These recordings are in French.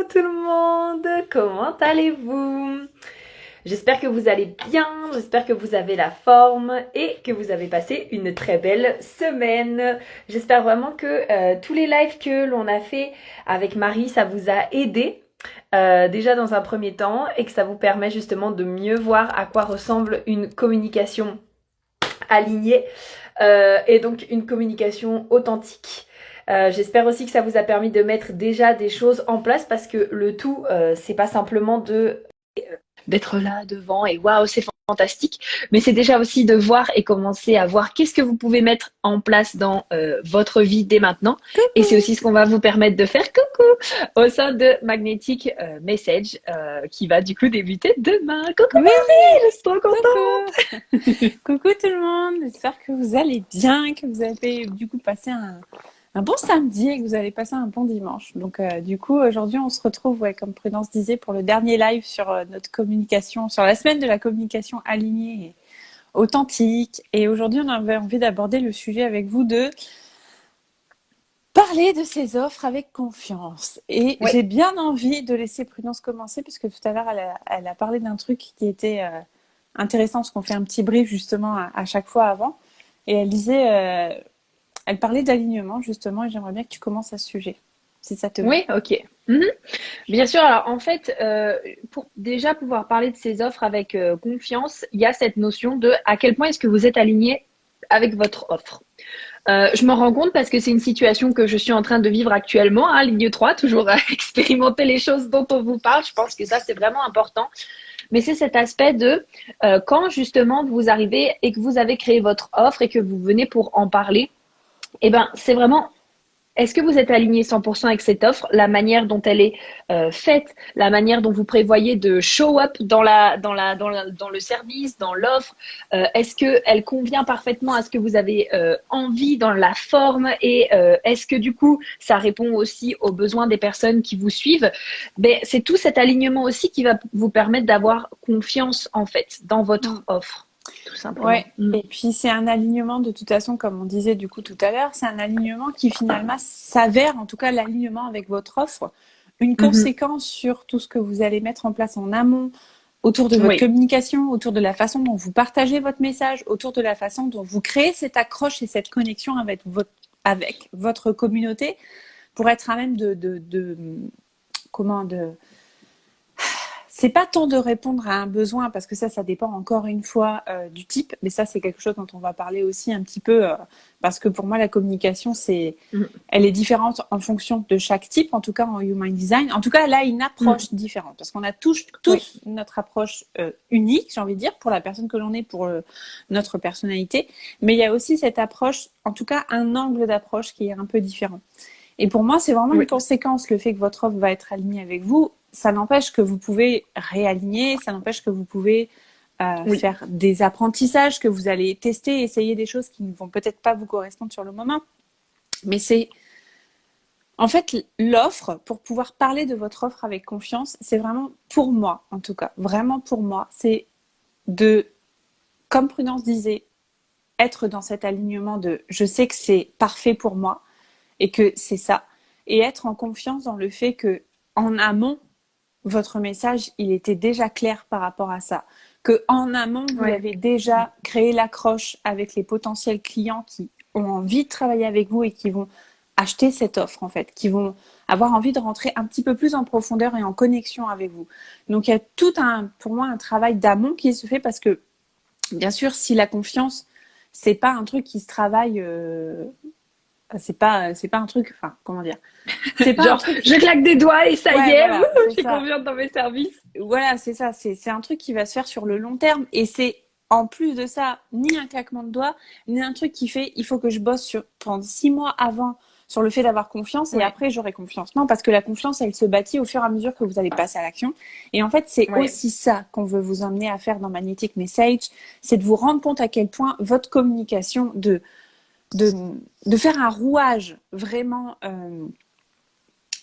tout le monde, comment allez-vous? J'espère que vous allez bien, j'espère que vous avez la forme et que vous avez passé une très belle semaine. J'espère vraiment que tous les lives que l'on a fait avec Marie, ça vous a aidé. Déjà dans un premier temps et que ça vous permet justement de mieux voir à quoi ressemble une communication alignée et donc une communication authentique. J'espère aussi que ça vous a permis de mettre déjà des choses en place parce que le tout, c'est pas simplement d'être là devant et waouh, c'est fantastique, mais c'est déjà aussi de voir et commencer à voir qu'est-ce que vous pouvez mettre en place dans votre vie dès maintenant. Et c'est aussi ce qu'on va vous permettre de faire coucou au sein de Magnetic Message qui va du coup débuter demain. Coucou Oui, Marie, je suis trop contente. coucou. Coucou tout le monde, j'espère que vous allez bien, que vous avez du coup passé un bon samedi et que vous allez passer un bon dimanche. Donc du coup aujourd'hui on se retrouve, comme Prudence disait, pour le dernier live sur notre communication, sur la semaine de la communication alignée et authentique. Et aujourd'hui on avait envie d'aborder le sujet avec vous de parler de ses offres avec confiance. Et Oui. j'ai bien envie de laisser Prudence commencer puisque tout à l'heure elle a parlé d'un truc qui était intéressant parce qu'on fait un petit brief justement à chaque fois avant. Et elle disait, elle parlait d'alignement justement et j'aimerais bien que tu commences à ce sujet, si ça te va. Oui, ok. Mhm. Bien sûr, alors en fait, pour déjà pouvoir parler de ces offres avec confiance, il y a cette notion de à quel point est-ce que vous êtes aligné avec votre offre. Je m'en rends compte parce que c'est une situation que je suis en train de vivre actuellement, hein, ligne 3, toujours à expérimenter les choses dont on vous parle. Je pense que ça, c'est vraiment important. Mais c'est cet aspect de quand justement vous arrivez et que vous avez créé votre offre et que vous venez pour en parler, eh ben, c'est vraiment est-ce que vous êtes aligné 100% avec cette offre, la manière dont elle est faite, la manière dont vous prévoyez de show up dans le service, dans l'offre, est-ce que elle convient parfaitement à ce que vous avez envie dans la forme et est-ce que du coup ça répond aussi aux besoins des personnes qui vous suivent? Ben, c'est tout cet alignement aussi qui va vous permettre d'avoir confiance en fait dans votre Mm. offre, tout simplement. Ouais. Et puis c'est un alignement de toute façon, comme on disait du coup tout à l'heure, c'est un alignement qui finalement s'avère, en tout cas l'alignement avec votre offre, une Mhm. conséquence sur tout ce que vous allez mettre en place en amont, autour de votre Oui, communication, autour de la façon dont vous partagez votre message, autour de la façon dont vous créez cette accroche et cette connexion avec votre communauté pour être à même comment de c'est pas tant de répondre à un besoin parce que ça dépend encore une fois du type, mais ça c'est quelque chose dont on va parler aussi un petit peu parce que pour moi la communication elle est différente en fonction de chaque type, en tout cas en human design. En tout cas, elle a une approche différente parce qu'on a oui, tous notre approche unique, j'ai envie de dire, pour la personne que l'on est, pour notre personnalité. Mais il y a aussi cette approche, en tout cas un angle d'approche qui est un peu différent. Et pour moi, c'est vraiment une oui, conséquence, le fait que votre offre va être alignée avec vous. Ça n'empêche que vous pouvez réaligner, ça n'empêche que vous pouvez oui. faire des apprentissages, que vous allez tester, essayer des choses qui ne vont peut-être pas vous correspondre sur le moment. Mais c'est en fait, l'offre, pour pouvoir parler de votre offre avec confiance, c'est vraiment pour moi, en tout cas, vraiment pour moi, c'est de, comme Prudence disait, être dans cet alignement de je sais que c'est parfait pour moi et que c'est ça, et être en confiance dans le fait que, en amont, votre message, il était déjà clair par rapport à ça. Que en amont, vous Ouais. avez déjà créé l'accroche avec les potentiels clients qui ont envie de travailler avec vous et qui vont acheter cette offre, en fait, qui vont avoir envie de rentrer un petit peu plus en profondeur et en connexion avec vous. Donc, il y a tout pour moi, un travail d'amont qui se fait parce que, bien sûr, si la confiance, c'est pas un truc qui se travaille, c'est pas un truc, enfin, comment dire, c'est pas un Genre, truc, je claque des doigts et ça y ouais, est, voilà, wouhou, c'est je suis ça. confiante dans mes services. Voilà, c'est ça. C'est un truc qui va se faire sur le long terme. Et c'est, en plus de ça, ni un claquement de doigts, ni un truc qui fait, il faut que je bosse pendant 6 mois avant sur le fait d'avoir confiance et Ouais, après j'aurai confiance. Non, parce que la confiance, elle se bâtit au fur et à mesure que vous allez passer à l'action. Et en fait, c'est ouais, aussi ça qu'on veut vous emmener à faire dans Magnetic Message. C'est de vous rendre compte à quel point votre communication, de, de faire un rouage vraiment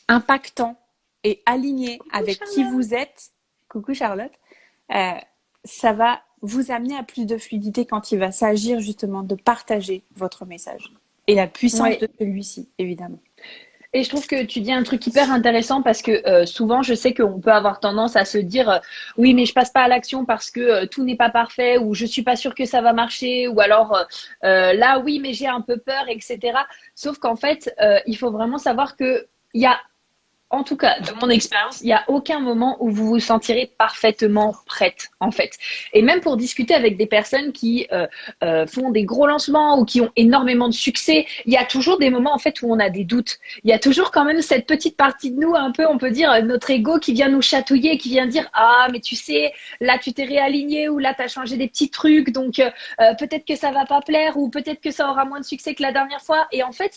impactant et aligné coucou avec qui Charlotte. vous êtes, coucou Charlotte, euh, ça va vous amener à plus de fluidité quand il va s'agir justement de partager votre message et la puissance Ouais. de celui-ci, évidemment. Et je trouve que tu dis un truc hyper intéressant parce que souvent, je sais qu'on peut avoir tendance à se dire oui, mais je passe pas à l'action parce que tout n'est pas parfait ou je suis pas sûre que ça va marcher ou alors là, oui, mais j'ai un peu peur, etc. Sauf qu'en fait, il faut vraiment savoir que il y a en tout cas, de mon expérience, il n'y a aucun moment où vous vous sentirez parfaitement prête, en fait. Et même pour discuter avec des personnes qui font des gros lancements ou qui ont énormément de succès, il y a toujours des moments, en fait, où on a des doutes. Il y a toujours quand même cette petite partie de nous, un peu, on peut dire, notre ego qui vient nous chatouiller, qui vient dire, ah, mais tu sais, là, tu t'es réaligné ou là, tu as changé des petits trucs, donc peut-être que ça va pas plaire ou peut-être que ça aura moins de succès que la dernière fois. Et en fait,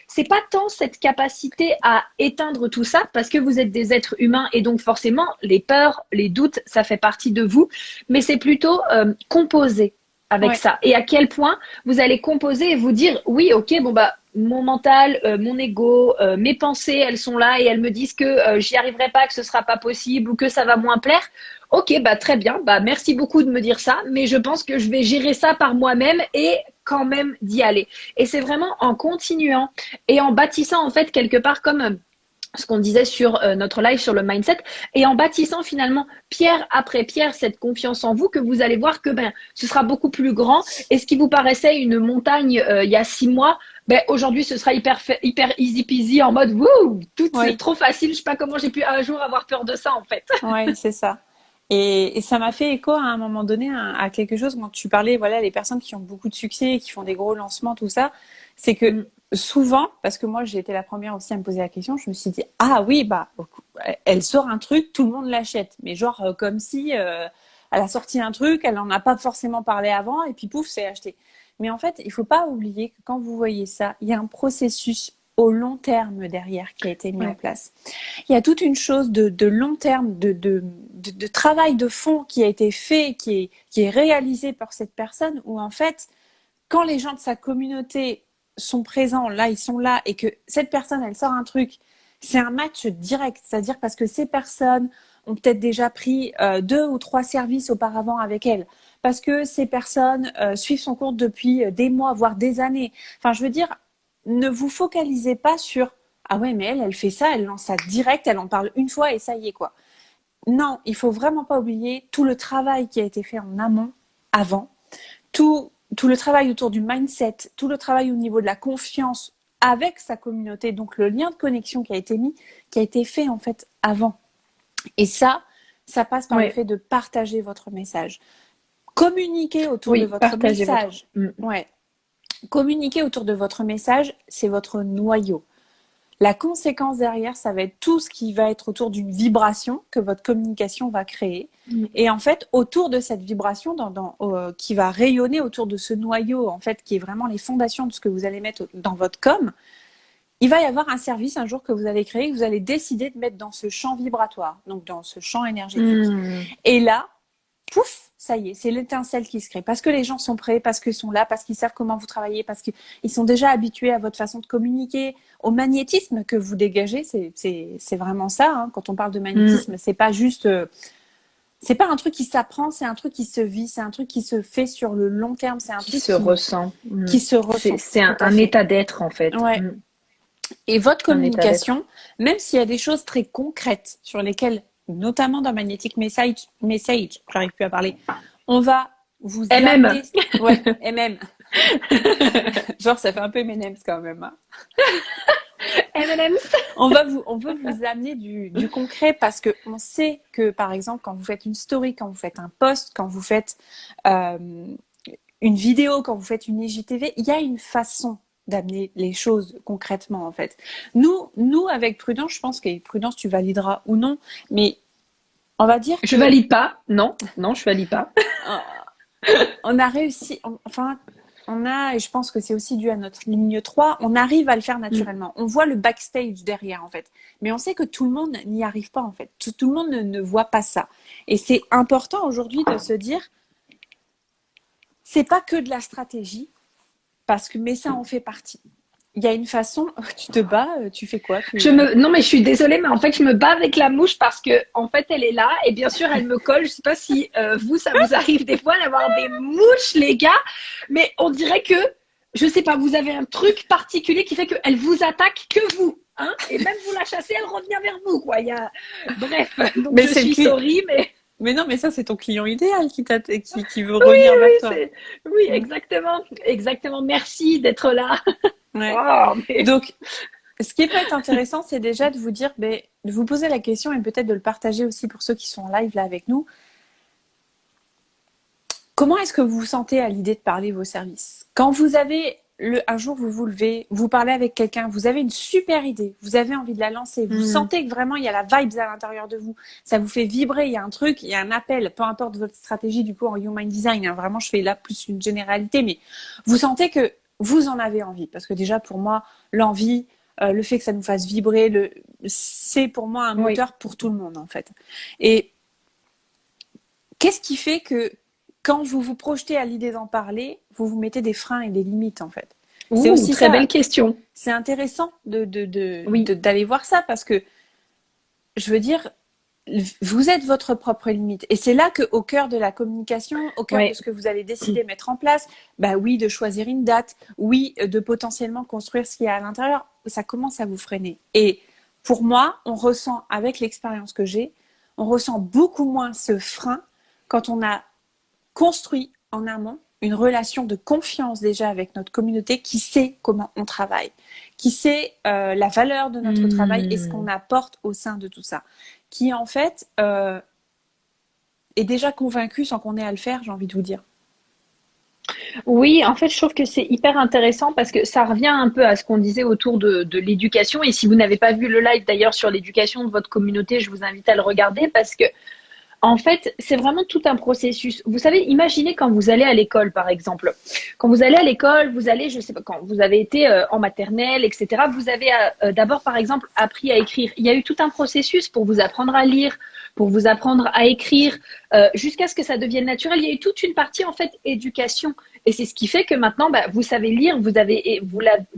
c'est pas tant cette capacité à éteindre tout ça, parce que vous êtes des êtres humains et donc forcément, les peurs, les doutes, ça fait partie de vous, mais c'est plutôt composer avec ça. Et à quel point vous allez composer et vous dire, oui, ok, bon bah, mon mental, mon ego, mes pensées, elles sont là et elles me disent que j'y arriverai pas, que ce sera pas possible ou que ça va moins plaire. Ok, bah très bien, bah merci beaucoup de me dire ça, mais je pense que je vais gérer ça par moi-même et quand même d'y aller. Et c'est vraiment en continuant et en bâtissant en fait quelque part comme ce qu'on disait sur notre live sur le mindset et en bâtissant finalement pierre après pierre cette confiance en vous que vous allez voir que ce sera beaucoup plus grand et ce qui vous paraissait une montagne il y a 6 mois, aujourd'hui ce sera hyper easy peasy en mode wouh, tout c'est trop facile, je sais pas comment j'ai pu un jour avoir peur de ça en fait. Oui, c'est ça. Et ça m'a fait écho à un moment donné à quelque chose quand tu parlais, voilà, les personnes qui ont beaucoup de succès, qui font des gros lancements, tout ça, c'est que souvent, parce que moi j'ai été la première aussi à me poser la question, je me suis dit ah oui, bah elle sort un truc, tout le monde l'achète, mais genre comme si elle a sorti un truc, elle en a pas forcément parlé avant et puis pouf, c'est acheté. Mais en fait, il faut pas oublier que quand vous voyez ça, il y a un processus au long terme derrière qui a été mis en place. Il y a toute une chose de long terme, de travail de fond qui a été fait, qui est réalisé par cette personne, où en fait, quand les gens de sa communauté sont présents, là, ils sont là, et que cette personne, elle sort un truc, c'est un match direct, c'est-à-dire parce que ces personnes ont peut-être déjà pris 2 ou 3 services auparavant avec elle, parce que ces personnes suivent son cours depuis des mois, voire des années. Enfin, je veux dire, ne vous focalisez pas sur ah ouais, mais elle fait ça, elle lance ça direct, elle en parle une fois et ça y est quoi. Non, il faut vraiment pas oublier tout le travail qui a été fait en amont, avant, tout le travail autour du mindset, tout le travail au niveau de la confiance avec sa communauté, donc le lien de connexion qui a été mis, qui a été fait en fait avant. Et ça passe par le fait de partager votre message. Communiquer autour de votre message. Ouais. Communiquer autour de votre message, c'est votre noyau. La conséquence derrière, ça va être tout ce qui va être autour d'une vibration que votre communication va créer. Et en fait, autour de cette vibration qui va rayonner autour de ce noyau, en fait, qui est vraiment les fondations de ce que vous allez mettre dans votre com, il va y avoir un service un jour que vous allez créer, que vous allez décider de mettre dans ce champ vibratoire, donc dans ce champ énergétique. Et là, pouf, ça y est, c'est l'étincelle qui se crée. Parce que les gens sont prêts, parce qu'ils sont là, parce qu'ils savent comment vous travaillez, parce qu'ils sont déjà habitués à votre façon de communiquer, au magnétisme que vous dégagez. C'est vraiment ça. Hein. Quand on parle de magnétisme, c'est pas juste... c'est pas un truc qui s'apprend, c'est un truc qui se vit, c'est un truc qui se fait sur le long terme. C'est un truc qui se ressent. Qui se ressent. C'est un état d'être, en fait. Ouais. Et votre communication, même s'il y a des choses très concrètes sur lesquelles, notamment dans Magnetic Message, j'arrive plus à parler, on va vous amener... Ouais, MM. Genre, ça fait un peu M&M's quand même. Hein. M&M's. On veut vous amener du concret parce que on sait que, par exemple, quand vous faites une story, quand vous faites un post, quand vous faites une vidéo, quand vous faites une IGTV, il y a une façon d'amener les choses concrètement en fait. Nous avec Prudence, je pense que Prudence tu valideras ou non, mais on va dire que... Je valide pas, non, je valide pas. On a réussi, et je pense que c'est aussi dû à notre ligne 3, on arrive à le faire naturellement. On voit le backstage derrière en fait, mais on sait que tout le monde n'y arrive pas en fait. Tout le monde ne voit pas ça. Et c'est important aujourd'hui de se dire, c'est pas que de la stratégie, mais ça en fait partie. Il y a une façon, tu te bats, tu fais quoi? Non, mais je suis désolée, mais en fait, je me bats avec la mouche parce que, en fait, elle est là et bien sûr, elle me colle. Je sais pas si ça vous arrive des fois d'avoir des mouches, les gars, mais on dirait que, je sais pas, vous avez un truc particulier qui fait qu'elle vous attaque que vous. hein, et même vous la chassez, elle revient vers vous, quoi. Bref, donc Mais je suis sorry, mais Mais non, mais ça, c'est ton client idéal qui veut revenir vers toi. oui, exactement, exactement. Merci d'être là. Ouais. Oh, mais... Donc, ce qui peut être intéressant, c'est déjà de vous dire, de vous poser la question et peut-être de le partager aussi pour ceux qui sont en live là avec nous. Comment est-ce que vous vous sentez à l'idée de parler vos services? Quand vous avez un jour vous vous levez, vous parlez avec quelqu'un, vous avez une super idée, vous avez envie de la lancer, vous sentez que vraiment il y a la vibes à l'intérieur de vous, ça vous fait vibrer, il y a un truc, il y a un appel, peu importe votre stratégie du coup en Human Design, hein, vraiment je fais là plus une généralité, mais vous sentez que vous en avez envie, parce que déjà pour moi l'envie, le fait que ça nous fasse vibrer, c'est pour moi un moteur pour tout le monde en fait. Et qu'est-ce qui fait que quand vous vous projetez à l'idée d'en parler, vous vous mettez des freins et des limites en fait? C'est aussi très belle question. C'est intéressant d'aller voir ça parce que je veux dire, vous êtes votre propre limite. Et c'est là qu'au cœur de la communication, au cœur de ce que vous allez décider de mettre en place, bah oui, de choisir une date, oui, de potentiellement construire ce qu'il y a à l'intérieur, ça commence à vous freiner. Et pour moi, on ressent, avec l'expérience que j'ai, on ressent beaucoup moins ce frein quand on a construit en amont une relation de confiance déjà avec notre communauté qui sait comment on travaille, qui sait la valeur de notre travail et ce qu'on apporte au sein de tout ça, qui en fait est déjà convaincu sans qu'on ait à le faire, j'ai envie de vous dire. Oui, en fait, je trouve que c'est hyper intéressant parce que ça revient un peu à ce qu'on disait autour de l'éducation. Et si vous n'avez pas vu le live d'ailleurs sur l'éducation de votre communauté, je vous invite à le regarder parce que en fait, c'est vraiment tout un processus. Vous savez, imaginez quand vous allez à l'école, par exemple. Quand vous allez à l'école, vous allez, je sais pas, quand vous avez été en maternelle, etc., vous avez d'abord, par exemple, appris à écrire. Il y a eu tout un processus pour vous apprendre à lire, pour vous apprendre à écrire, jusqu'à ce que ça devienne naturel. Il y a eu toute une partie, en fait, éducation. Et c'est ce qui fait que maintenant, bah, vous savez lire, vous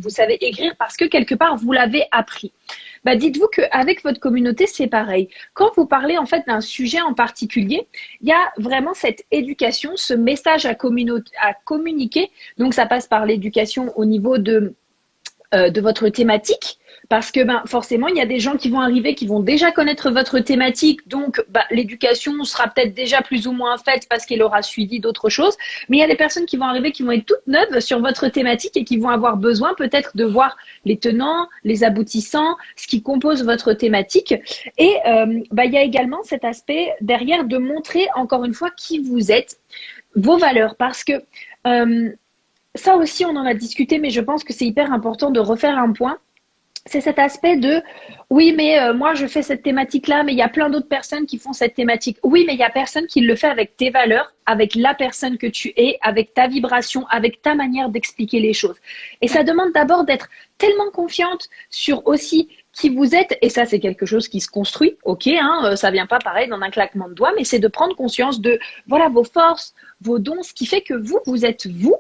savez écrire parce que quelque part, vous l'avez appris. Bah, dites-vous qu'avec votre communauté, c'est pareil. Quand vous parlez en fait d'un sujet en particulier, il y a vraiment cette éducation, ce message à communiquer. Donc, ça passe par l'éducation au niveau de votre thématique. Parce que ben, forcément, il y a des gens qui vont arriver, qui vont déjà connaître votre thématique. Donc, bah, l'éducation sera peut-être déjà plus ou moins faite parce qu'elle aura suivi d'autres choses. Mais il y a des personnes qui vont arriver, qui vont être toutes neuves sur votre thématique et qui vont avoir besoin peut-être de voir les tenants, les aboutissants, ce qui compose votre thématique. Et bah, il y a également cet aspect derrière de montrer encore une fois qui vous êtes, vos valeurs. Parce que ça aussi, on en a discuté, mais je pense que c'est hyper important de refaire un point. C'est cet aspect de oui, mais moi je fais cette thématique-là, mais il y a plein d'autres personnes qui font cette thématique. Oui, mais il y a personne qui le fait avec tes valeurs, avec la personne que tu es, avec ta vibration, avec ta manière d'expliquer les choses. Et ça demande d'abord d'être tellement confiante sur aussi qui vous êtes, et ça c'est quelque chose qui se construit, ok, hein, ça vient pas pareil dans un claquement de doigts, mais c'est de prendre conscience de voilà vos forces, vos dons, ce qui fait que vous êtes vous,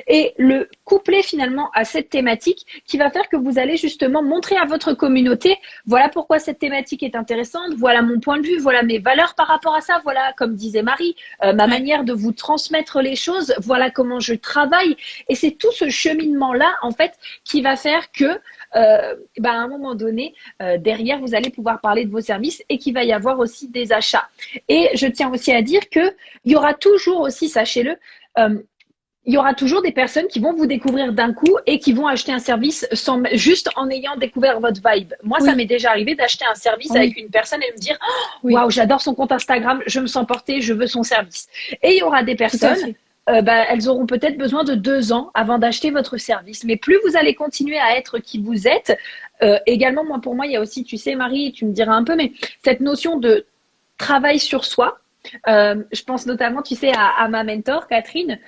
et le coupler finalement à cette thématique qui va faire que vous allez justement montrer à votre communauté, voilà pourquoi cette thématique est intéressante, voilà mon point de vue, voilà mes valeurs par rapport à ça, voilà, comme disait Marie, ma manière de vous transmettre les choses, voilà comment je travaille. Et c'est tout ce cheminement-là, en fait, qui va faire que bah, à un moment donné, derrière, vous allez pouvoir parler de vos services et qu'il va y avoir aussi des achats. Et je tiens aussi à dire qu'il y aura toujours aussi, sachez-le, il y aura toujours des personnes qui vont vous découvrir d'un coup et qui vont acheter un service juste en ayant découvert votre vibe. Moi, ça m'est déjà arrivé d'acheter un service avec une personne et me dire waouh, j'adore son compte Instagram, je me sens portée, je veux son service. Et il y aura des personnes, bah, elles auront peut-être besoin de 2 ans avant d'acheter votre service. Mais plus vous allez continuer à être qui vous êtes, également, moi, pour moi, il y a aussi, tu sais, Marie, tu me diras un peu, mais cette notion de travail sur soi. Je pense notamment, tu sais, à ma mentor, Catherine.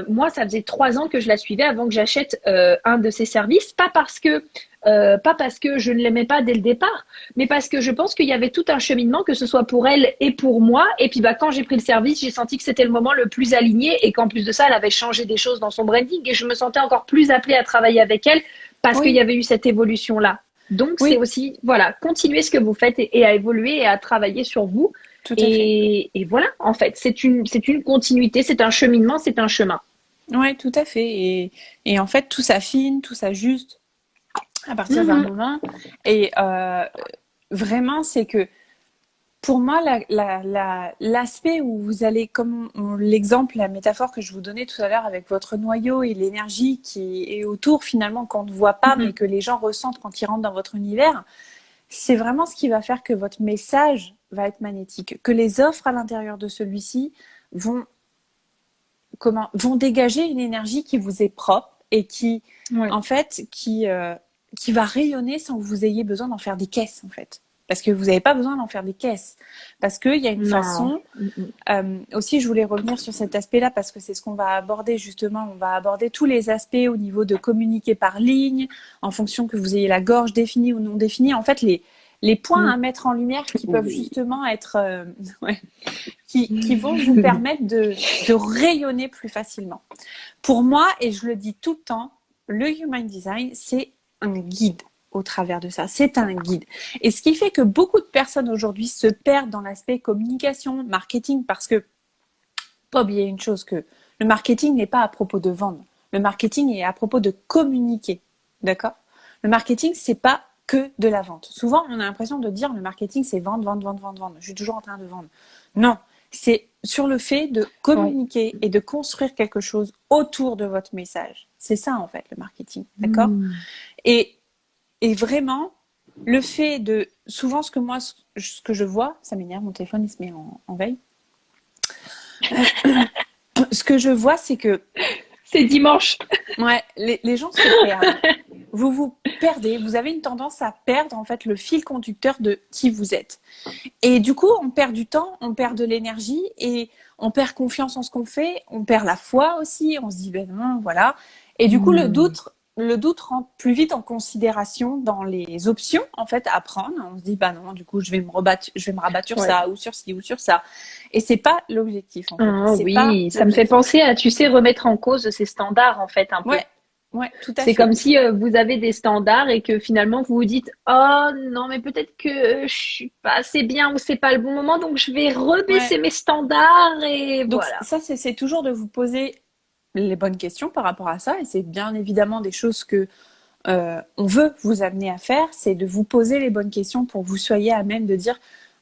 Moi, ça faisait 3 ans que je la suivais avant que j'achète un de ses services. Pas parce que je ne l'aimais pas dès le départ, mais parce que je pense qu'il y avait tout un cheminement, que ce soit pour elle et pour moi. Et puis, bah, quand j'ai pris le service, j'ai senti que c'était le moment le plus aligné et qu'en plus de ça, elle avait changé des choses dans son branding et je me sentais encore plus appelée à travailler avec elle parce qu'il y avait eu cette évolution-là. Donc, c'est aussi, voilà, continuer ce que vous faites et à évoluer et à travailler sur vous. Et voilà, en fait, c'est une continuité, c'est un cheminement, c'est un chemin. Oui, tout à fait. Et en fait, tout s'affine, tout s'ajuste. à partir d'un moment. Et vraiment, c'est que pour moi, l'aspect où vous allez, comme l'exemple, la métaphore que je vous donnais tout à l'heure avec votre noyau et l'énergie qui est autour finalement qu'on ne voit pas, mais que les gens ressentent quand ils rentrent dans votre univers, c'est vraiment ce qui va faire que votre message va être magnétique, que les offres à l'intérieur de celui-ci vont dégager une énergie qui vous est propre et qui, en fait, qui va rayonner sans que vous ayez besoin d'en faire des caisses, en fait. Parce que vous n'avez pas besoin d'en faire des caisses. Parce qu'il y a une façon... aussi, je voulais revenir sur cet aspect-là parce que c'est ce qu'on va aborder justement. On va aborder tous les aspects au niveau de communiquer par ligne, en fonction que vous ayez la gorge définie ou non définie. En fait, les points à mettre en lumière qui peuvent justement être... qui vont vous permettre de rayonner plus facilement. Pour moi, et je le dis tout le temps, le Human Design, c'est un guide au travers de ça. C'est un guide. Et ce qui fait que beaucoup de personnes aujourd'hui se perdent dans l'aspect communication, marketing, parce que, pas oublier une chose, que le marketing n'est pas à propos de vendre. Le marketing est à propos de communiquer. D'accord ? Le marketing, c'est pas que de la vente. Souvent, on a l'impression de dire le marketing, c'est vendre, vendre, vendre, vendre, vendre. Je suis toujours en train de vendre. Non, c'est sur le fait de communiquer et de construire quelque chose autour de votre message. C'est ça, en fait, le marketing. D'accord ? Et vraiment, le fait de... Souvent, ce que je vois... Ça m'énerve, mon téléphone, il se met en veille. Ce que je vois, c'est que... C'est dimanche. Ouais, les gens se perdent. Vous vous perdez. Vous avez une tendance à perdre, en fait, le fil conducteur de qui vous êtes. Et du coup, on perd du temps, on perd de l'énergie et on perd confiance en ce qu'on fait. On perd la foi aussi. On se dit, ben non, voilà. Et du coup, le doute rentre plus vite en considération dans les options en fait à prendre. On se dit bah non, du coup je vais me rabattre sur ça ou sur ci ou sur ça. Et c'est pas l'objectif en fait. Ça me fait penser à remettre en cause ces standards en fait un peu. Ouais, tout à fait. C'est comme si vous avez des standards et que finalement vous vous dites oh non mais peut-être que je suis pas assez bien ou c'est pas le bon moment donc je vais rebaisser mes standards et donc, voilà. Ça c'est toujours de vous poser les bonnes questions par rapport à ça et c'est bien évidemment des choses que on veut vous amener à faire, c'est de vous poser les bonnes questions pour que vous soyez à même de dire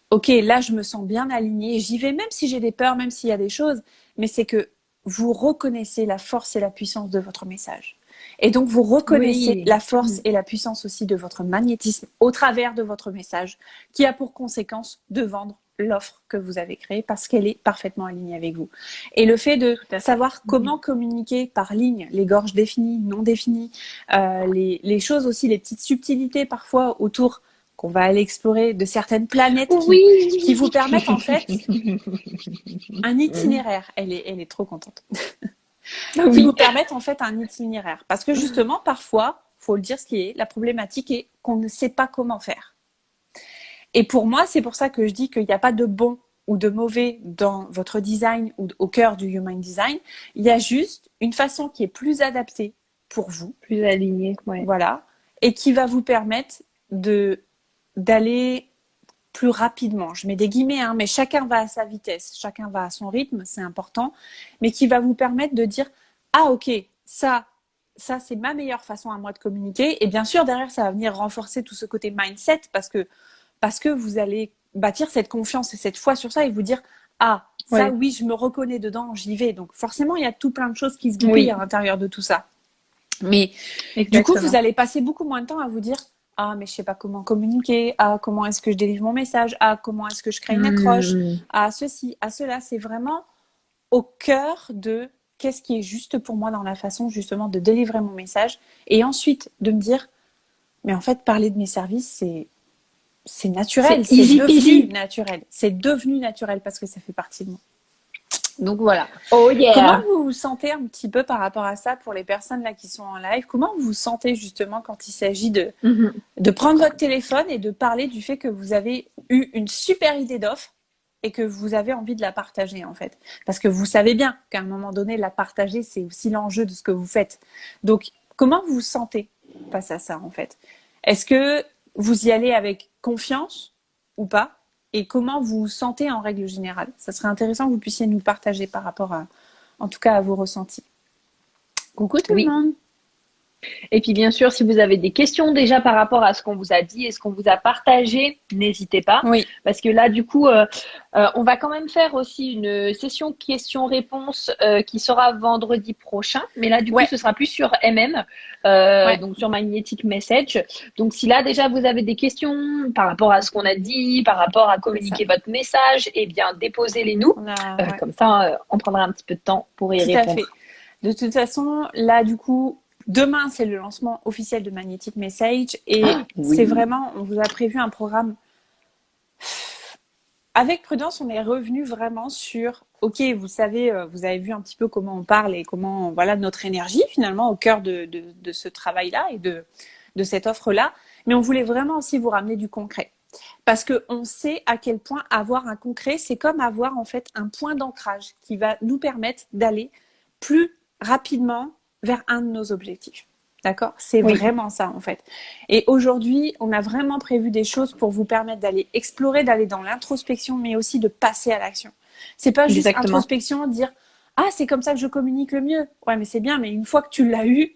ok, là je me sens bien alignée, j'y vais même si j'ai des peurs, même s'il y a des choses, mais c'est que vous reconnaissez la force et la puissance de votre message. Et donc vous reconnaissez la force et la puissance aussi de votre magnétisme au travers de votre message qui a pour conséquence de vendre l'offre que vous avez créée parce qu'elle est parfaitement alignée avec vous. Et le fait de savoir comment communiquer par ligne, les gorges définies, non définies, les choses aussi, les petites subtilités parfois autour qu'on va aller explorer de certaines planètes qui vous permettent en fait un itinéraire. Elle est trop contente. Qui vous permettent en fait un itinéraire. Parce que justement, parfois, faut le dire ce qui est, la problématique est qu'on ne sait pas comment faire. Et pour moi, c'est pour ça que je dis qu'il n'y a pas de bon ou de mauvais dans votre design ou au cœur du Human Design. Il y a juste une façon qui est plus adaptée pour vous. Plus alignée, Voilà. Et qui va vous permettre d'aller plus rapidement. Je mets des guillemets, hein, mais chacun va à sa vitesse, chacun va à son rythme, c'est important, mais qui va vous permettre de dire « Ah ok, ça c'est ma meilleure façon à moi de communiquer. » Et bien sûr, derrière, ça va venir renforcer tout ce côté mindset parce que vous allez bâtir cette confiance et cette foi sur ça et vous dire « Ah, ça oui, je me reconnais dedans, j'y vais. » Donc forcément, il y a tout plein de choses qui se goupillent à l'intérieur de tout ça. Mais du coup, vous allez passer beaucoup moins de temps à vous dire ah, mais je sais pas comment communiquer. Ah, comment est-ce que je délivre mon message. Ah, comment est-ce que je crée une accroche. Ah, ceci, à cela. C'est vraiment au cœur de qu'est-ce qui est juste pour moi dans la façon justement de délivrer mon message. Et ensuite, de me dire, mais en fait, parler de mes services, c'est naturel. C'est devenu naturel. C'est devenu naturel parce que ça fait partie de moi. Donc voilà. Oh yeah. Comment vous vous sentez un petit peu par rapport à ça pour les personnes là qui sont en live? Comment vous vous sentez justement quand il s'agit de prendre votre téléphone et de parler du fait que vous avez eu une super idée d'offre et que vous avez envie de la partager en fait? Parce que vous savez bien qu'à un moment donné, la partager, c'est aussi l'enjeu de ce que vous faites. Donc, comment vous vous sentez face à ça en fait? Est-ce que vous y allez avec confiance ou pas? Et comment vous vous sentez en règle générale? Ça serait intéressant que vous puissiez nous partager par rapport en tout cas, à vos ressentis. Coucou tout le monde. Et puis bien sûr, si vous avez des questions déjà par rapport à ce qu'on vous a dit et ce qu'on vous a partagé, n'hésitez pas. Oui, Parce que là, du coup, on va quand même faire aussi une session questions-réponses qui sera vendredi prochain. Mais là, du coup, ouais, ce sera plus sur MM, ouais, donc sur Magnetic Message. Donc si là déjà vous avez des questions par rapport à ce qu'on a dit, par rapport à c'est ça. communiquer votre message, eh bien déposez-les nous. Ouais, Comme ça, on prendra un petit peu de temps pour y tout à fait. répondre. De toute façon, là, du coup, demain, c'est le lancement officiel de Magnetic Message et c'est Oui, vraiment, on vous a prévu un programme. Avec Prudence, on est revenu vraiment sur, ok, vous savez, vous avez vu un petit peu comment on parle et comment, voilà, notre énergie finalement au cœur de ce travail-là et de cette offre-là. Mais on voulait vraiment aussi vous ramener du concret. Parce qu'on sait à quel point avoir un concret, c'est comme avoir en fait un point d'ancrage qui va nous permettre d'aller plus rapidement vers un de nos objectifs. D'accord? C'est oui, vraiment ça en fait. Et aujourd'hui, on a vraiment prévu des choses pour vous permettre d'aller explorer, d'aller dans l'introspection, mais aussi de passer à l'action. C'est pas juste exactement. introspection, dire ah c'est comme ça que je communique le mieux. Ouais, mais c'est bien, mais une fois que tu l'as eu,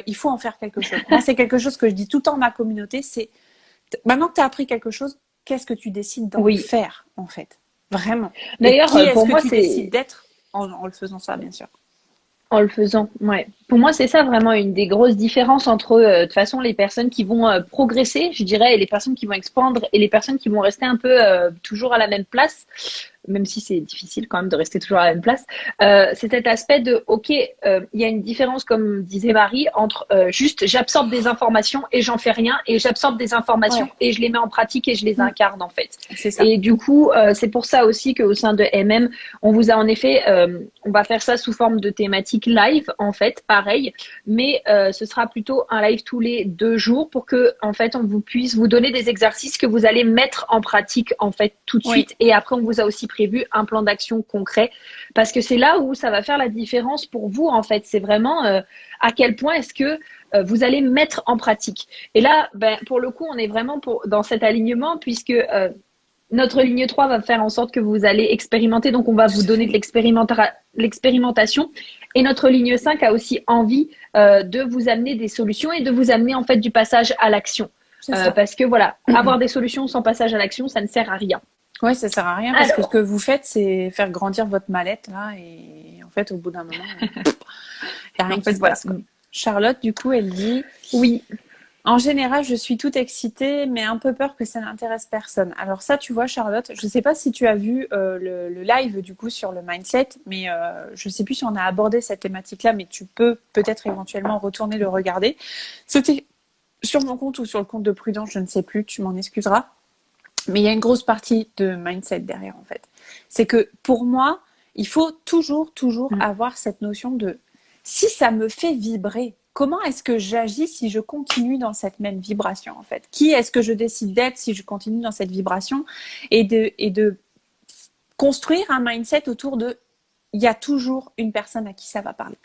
il faut en faire quelque chose. Moi, c'est quelque chose que je dis tout le temps à ma communauté, c'est maintenant que tu as appris quelque chose, qu'est-ce que tu décides d'en Oui. faire, en fait? Vraiment. Et D'ailleurs, qui est-ce pour que moi, tu décides c'est d'être en le faisant ça, bien sûr. en le faisant, ouais. Pour moi, c'est ça vraiment une des grosses différences entre, de toute façon, les personnes qui vont progresser, je dirais, et les personnes qui vont expandre, et les personnes qui vont rester un peu toujours à la même place, même si c'est difficile quand même de rester toujours à la même place. C'est cet aspect de, ok, il y a une différence, comme disait Marie, entre juste j'absorbe des informations et j'en fais rien, et j'absorbe des informations Ouais, et je les mets en pratique et je les incarne en fait. c'est ça. Et du coup, c'est pour ça aussi qu'au sein de MM, on vous a en effet, on va faire ça sous forme de thématique live, en fait, pareil, mais ce sera plutôt un live tous les 2 jours pour que, en fait, on vous puisse vous donner des exercices que vous allez mettre en pratique, en fait, tout de Oui. suite. Et après, on vous a aussi prévu un plan d'action concret parce que c'est là où ça va faire la différence pour vous, en fait. C'est vraiment à quel point est-ce que vous allez mettre en pratique. Et là, ben, pour le coup, on est vraiment dans cet alignement puisque notre ligne 3 va faire en sorte que vous allez expérimenter, donc on va Tout vous à donner de fait. l'expérimentation. Et notre ligne 5 a aussi envie de vous amener des solutions et de vous amener en fait du passage à l'action. C'est ça. Parce que voilà, avoir des solutions sans passage à l'action, ça ne sert à rien. Ouais, ça sert à rien parce que ce que Alors, vous faites, c'est faire grandir votre mallette, là, et en fait, au bout d'un moment, il n'y a rien en qui fait, se voilà. passe, quoi. Charlotte, du coup, elle dit Oui, en général, je suis toute excitée, mais un peu peur que ça n'intéresse personne. Alors ça, tu vois, Charlotte, je ne sais pas si tu as vu le live du coup sur le mindset, mais je ne sais plus si on a abordé cette thématique-là, mais tu peux peut-être éventuellement retourner le regarder. C'était sur mon compte ou sur le compte de Prudence, je ne sais plus, tu m'en excuseras. Mais il y a une grosse partie de mindset derrière, en fait. C'est que pour moi, il faut toujours mm, avoir cette notion de si ça me fait vibrer, comment est-ce que j'agis si je continue dans cette même vibration, en fait? Qui est-ce que je décide d'être si je continue dans cette vibration? Et de construire un mindset autour de il y a toujours une personne à qui ça va parler.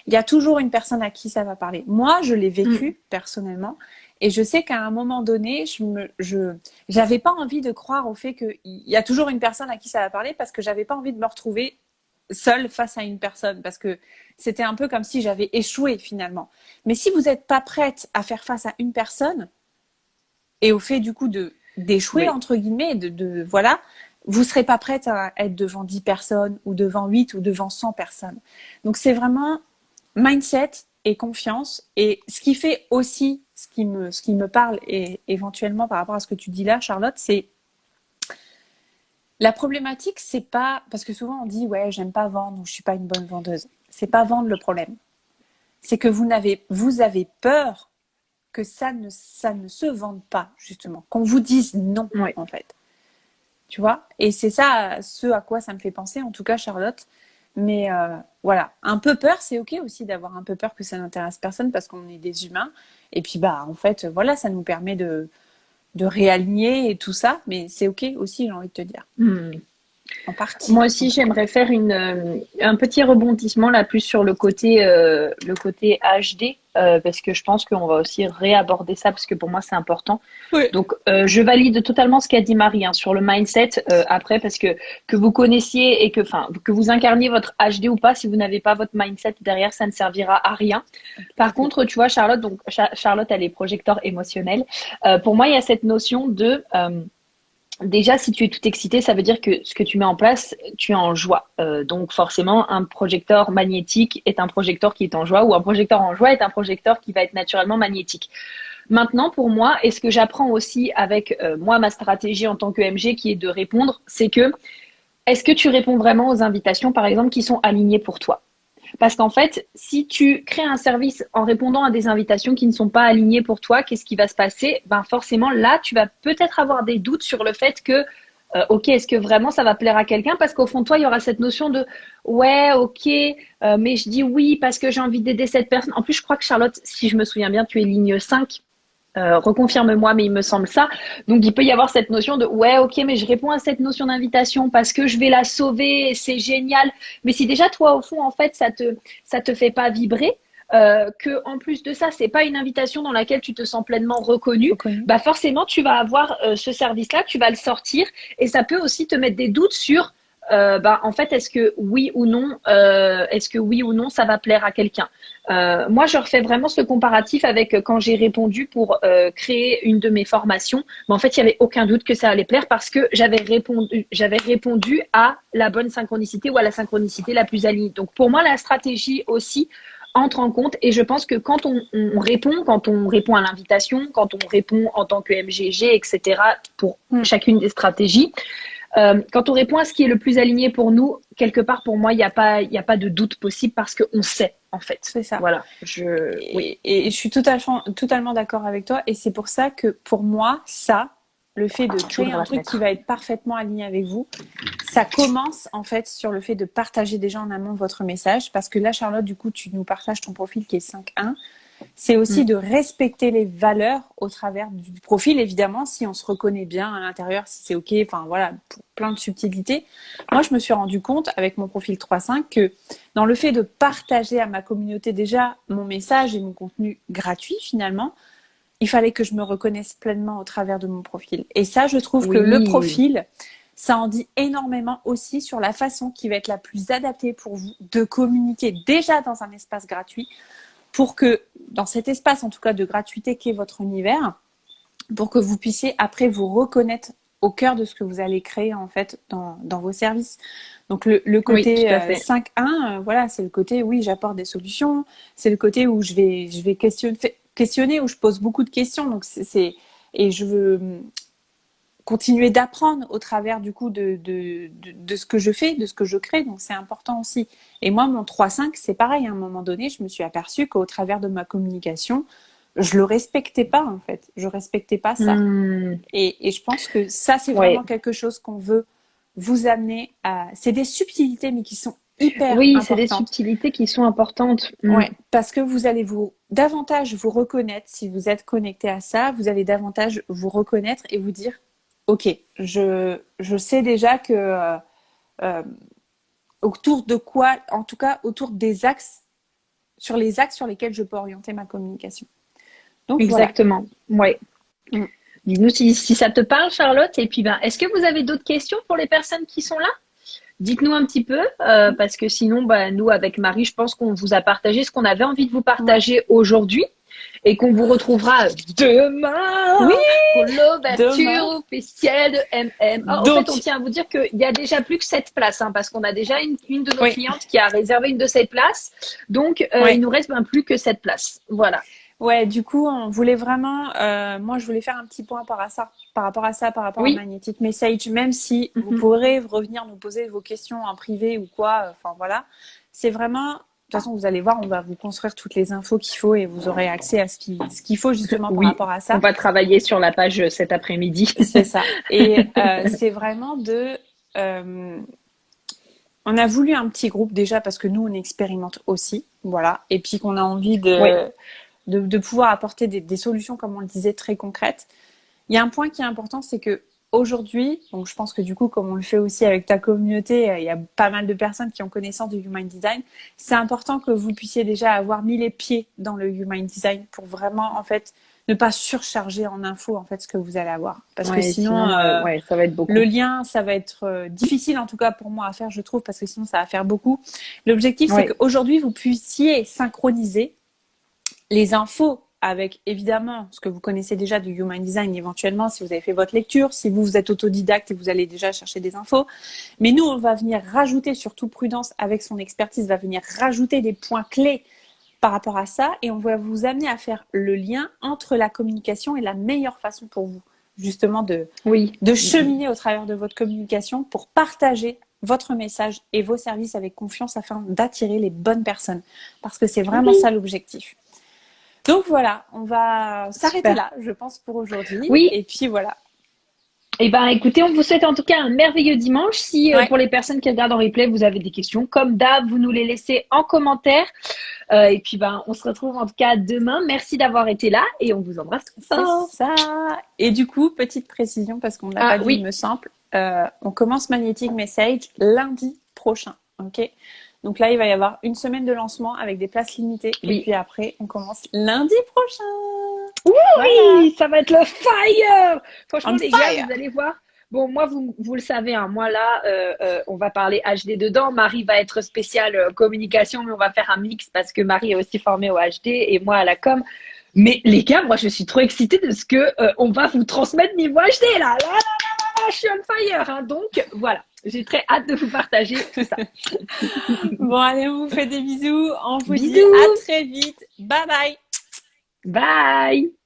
Il y a toujours une personne à qui ça va parler. Moi, je l'ai mm, vécu personnellement et je sais qu'à un moment donné, j'avais pas envie de croire au fait qu'il y a toujours une personne à qui ça va parler parce que j'avais pas envie de me retrouver seule face à une personne parce que c'était un peu comme si j'avais échoué finalement. Mais si vous n'êtes pas prête à faire face à une personne et au fait du coup d'échouer oui, entre guillemets, voilà, vous serez pas prête à être devant 10 personnes ou devant 8 ou devant 100 personnes. Donc c'est vraiment mindset et confiance. Et ce qui fait aussi, ce qui me parle et éventuellement par rapport à ce que tu dis là, Charlotte, c'est la problématique, c'est pas parce que souvent on dit ouais, j'aime pas vendre ou je suis pas une bonne vendeuse. C'est pas vendre le problème. C'est que vous avez peur que ça ne se vende pas justement, qu'on vous dise non oui. en fait. Tu vois? Et c'est ça ce à quoi ça me fait penser, en tout cas, Charlotte. Mais voilà, un peu peur, c'est ok aussi d'avoir un peu peur que ça n'intéresse personne parce qu'on est des humains. Et puis bah en fait, voilà, ça nous permet de réaligner et tout ça, mais c'est ok aussi, j'ai envie de te dire. Mm. en partie. Moi aussi, j'aimerais faire un petit rebondissement là plus sur le côté HD parce que je pense qu'on va aussi réaborder ça parce que pour moi c'est important. Oui. Donc je valide totalement ce qu'a dit Marie hein, sur le mindset après parce que vous connaissiez et que vous incarniez votre HD ou pas, si vous n'avez pas votre mindset derrière, ça ne servira à rien. Par contre, tu vois Charlotte, donc Charlotte elle est projecteur émotionnel. Pour moi, il y a cette notion de déjà, si tu es tout excité, ça veut dire que ce que tu mets en place, tu es en joie. Donc forcément, un projecteur magnétique est un projecteur qui est en joie ou un projecteur en joie est un projecteur qui va être naturellement magnétique. Maintenant, pour moi, et ce que j'apprends aussi avec moi, ma stratégie en tant que MG, qui est de répondre, c'est que est-ce que tu réponds vraiment aux invitations, par exemple, qui sont alignées pour toi? Parce qu'en fait, si tu crées un service en répondant à des invitations qui ne sont pas alignées pour toi, qu'est-ce qui va se passer? Ben forcément, là, tu vas peut-être avoir des doutes sur le fait que, ok, est-ce que vraiment ça va plaire à quelqu'un? Parce qu'au fond de toi, il y aura cette notion de, ouais, ok, mais je dis oui parce que j'ai envie d'aider cette personne. En plus, je crois que Charlotte, si je me souviens bien, tu es ligne 5. Reconfirme-moi, mais il me semble ça. Donc, il peut y avoir cette notion de ouais, ok, mais je réponds à cette notion d'invitation parce que je vais la sauver, c'est génial. Mais si déjà toi, au fond, en fait, ça te fait pas vibrer, que en plus de ça, c'est pas une invitation dans laquelle tu te sens pleinement reconnu, Reconnu. bah forcément, tu vas avoir ce service-là, tu vas le sortir, et ça peut aussi te mettre des doutes sur bah, en fait, est-ce que oui ou non, ça va plaire à quelqu'un. Moi, je refais vraiment ce comparatif avec quand j'ai répondu pour créer une de mes formations. Mais en fait, il n'y avait aucun doute que ça allait plaire parce que j'avais répondu à la bonne synchronicité ou à la synchronicité la plus alignée. Donc, pour moi, la stratégie aussi entre en compte et je pense que quand on répond à l'invitation, quand on répond en tant que MGG, etc., pour chacune des stratégies, quand on répond à ce qui est le plus aligné pour nous, quelque part pour moi, il y a pas de doute possible parce qu'on sait en fait. C'est ça. Voilà. Oui. Et je suis totalement d'accord avec toi. Et c'est pour ça que pour moi, ça, le fait de créer un truc qui va être parfaitement aligné avec vous, ça commence en fait sur le fait de partager déjà en amont votre message. Parce que là, Charlotte, du coup, tu nous partages ton profil qui est 5.1. C'est aussi de respecter les valeurs au travers du profil, évidemment, si on se reconnaît bien à l'intérieur, si c'est OK, enfin voilà, pour plein de subtilités. Moi, je me suis rendu compte avec mon profil 3.5 que dans le fait de partager à ma communauté déjà mon message et mon contenu gratuit finalement, il fallait que je me reconnaisse pleinement au travers de mon profil. Et ça, je trouve que le profil, ça en dit énormément aussi sur la façon qui va être la plus adaptée pour vous de communiquer déjà dans un espace gratuit pour que, dans cet espace en tout cas de gratuité qu'est votre univers, pour que vous puissiez après vous reconnaître au cœur de ce que vous allez créer en fait dans vos services. Donc le côté 5.1, voilà, c'est le côté oui, j'apporte des solutions, c'est le côté où je vais questionner, où je pose beaucoup de questions, donc et je veux continuer d'apprendre au travers du coup de ce que je fais, de ce que je crée, donc c'est important aussi. Et moi, mon 3.5, c'est pareil, à un moment donné, je me suis aperçue qu'au travers de ma communication, je le respectais pas en fait, je respectais pas ça. Et je pense que ça, c'est vraiment quelque chose qu'on veut vous amener à... C'est des subtilités, mais qui sont hyper importantes. C'est des subtilités qui sont importantes. Ouais, parce que vous allez davantage vous reconnaître, si vous êtes connecté à ça, vous allez davantage vous reconnaître et vous dire ok, je sais déjà que autour de quoi, en tout cas autour des axes, sur les axes sur lesquels je peux orienter ma communication. Donc, exactement, voilà. Ouais. Dis-nous si ça te parle, Charlotte. Et puis, est-ce que vous avez d'autres questions pour les personnes qui sont là? Dites-nous un petit peu, parce que sinon, nous, avec Marie, je pense qu'on vous a partagé ce qu'on avait envie de vous partager aujourd'hui. Et qu'on vous retrouvera demain pour l'ouverture officielle de MM. En fait, on tient à vous dire qu'il y a déjà plus que 7 places, parce qu'on a déjà une de nos clientes qui a réservé une de ces places. Donc, il nous reste plus que 7 places. Voilà. Ouais, du coup, on voulait vraiment, moi, je voulais faire un petit point par rapport au Magnetic Message, même si vous pourrez revenir nous poser vos questions en privé ou quoi. Enfin, voilà. C'est vraiment... De toute façon, vous allez voir, on va vous construire toutes les infos qu'il faut et vous aurez accès à ce qu'il faut justement par rapport à ça. On va travailler sur la page cet après-midi. C'est ça. Et c'est vraiment on a voulu un petit groupe déjà parce que nous, on expérimente aussi. Voilà. Et puis qu'on a envie de pouvoir apporter des solutions, comme on le disait, très concrètes. Il y a un point qui est important, c'est que aujourd'hui, donc je pense que du coup, comme on le fait aussi avec ta communauté, il y a pas mal de personnes qui ont connaissance du Human Design. C'est important que vous puissiez déjà avoir mis les pieds dans le Human Design pour vraiment, en fait, ne pas surcharger en infos, en fait, ce que vous allez avoir. Parce que sinon, ouais, ça va être beaucoup. le lien, ça va être difficile, en tout cas pour moi à faire, je trouve, parce que sinon, ça va faire beaucoup. L'objectif, c'est qu'aujourd'hui, vous puissiez synchroniser les infos avec évidemment ce que vous connaissez déjà du Human Design éventuellement si vous avez fait votre lecture, si vous êtes autodidacte et vous allez déjà chercher des infos. Mais nous, on va venir rajouter, surtout Prudence avec son expertise, va venir rajouter des points clés par rapport à ça et on va vous amener à faire le lien entre la communication et la meilleure façon pour vous, justement de cheminer au travers de votre communication pour partager votre message et vos services avec confiance afin d'attirer les bonnes personnes. Parce que c'est vraiment ça l'objectif. Donc voilà, on va s'arrêter là, je pense, pour aujourd'hui. Oui. Et puis voilà. Eh ben, écoutez, on vous souhaite en tout cas un merveilleux dimanche. Si pour les personnes qui regardent en replay, vous avez des questions, comme d'hab, vous nous les laissez en commentaire. Et puis, on se retrouve en tout cas demain. Merci d'avoir été là et on vous embrasse. C'est ça. Et du coup, petite précision, parce qu'on ne l'a pas dit, il me semble, on commence Magnetic Message lundi prochain. Ok. Donc là, il va y avoir une semaine de lancement avec des places limitées. Et puis après, on commence lundi prochain. Oui, ça va être le fire. Franchement, les gars, vous allez voir. Bon, moi, vous le savez, hein, moi là, on va parler HD dedans. Marie va être spéciale communication, mais on va faire un mix parce que Marie est aussi formée au HD et moi à la com. Mais les gars, moi, je suis trop excitée de ce que on va vous transmettre niveau HD là. Je suis on fire. Hein. Donc, voilà. J'ai très hâte de vous partager tout ça. Bon, allez, on vous fait des bisous. On vous dit à très vite. Bye bye. Bye.